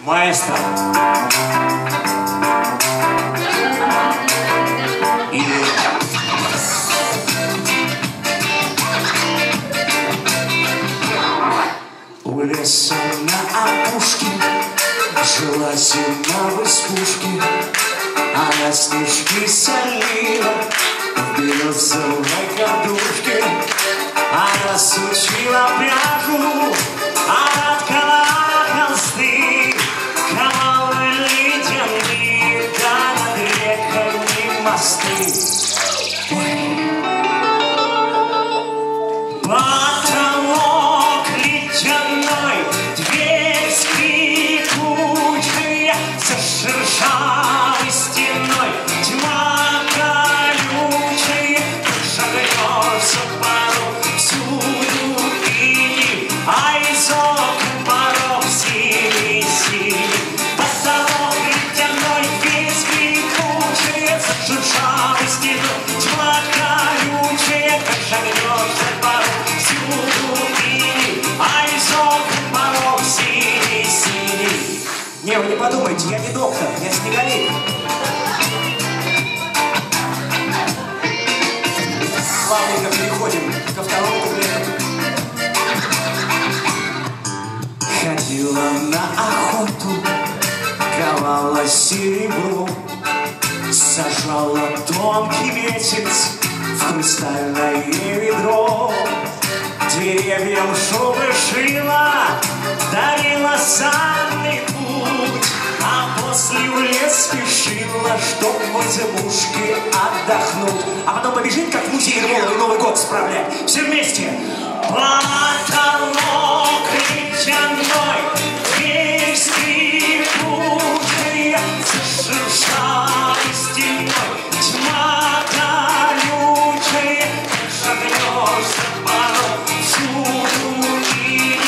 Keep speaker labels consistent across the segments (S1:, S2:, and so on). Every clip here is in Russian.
S1: Маэстро. У леса на опушке жила зима в избушке. Она снежки солила в березовой кадушке. Она сучила пряжу, она ткала холсты, ковала ледяные, да над реками мосты. Потолок ледяной, дверь скрипучая, за шершавой стеной тьма колючая. Шагнешься порог, всюду иди, а из окон порог синий-синий. Потолок ледяной, дверь скрипучая, за шершавой стеной тьма колючая. Шагнешься порог, не, вы не подумайте, я не доктор, я снеговик. Плавненько переходим ко второму куплету. Ходила на охоту, ковала серебро, сажала тонкий месяц в хрустальное ведро. Деревьям шубы шила, дарила санный путь, а после в лес спешила, чтоб в избушке отдохнуть. А потом побежит, как в музей Ермоловой, Новый год справлять. Все вместе. Потолок ледяной, дверь скрипучая, за шершавой стеной тьма колючая. Шагнешься порог, всюду иди,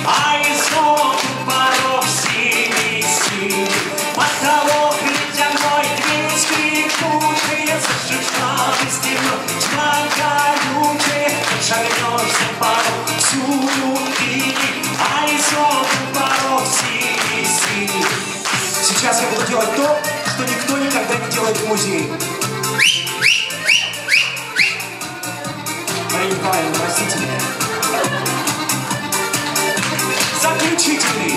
S1: а из окон порог синий-синий. Потолок ледяной, дверь скрипучая, за шершавой стеной тьма колючая. Шагнешься порог, всюду иди, а из окон порог синий-синий. Сейчас я буду делать то, что никто никогда не делает в музее. Мария Николаевна, простите меня. Заключительный.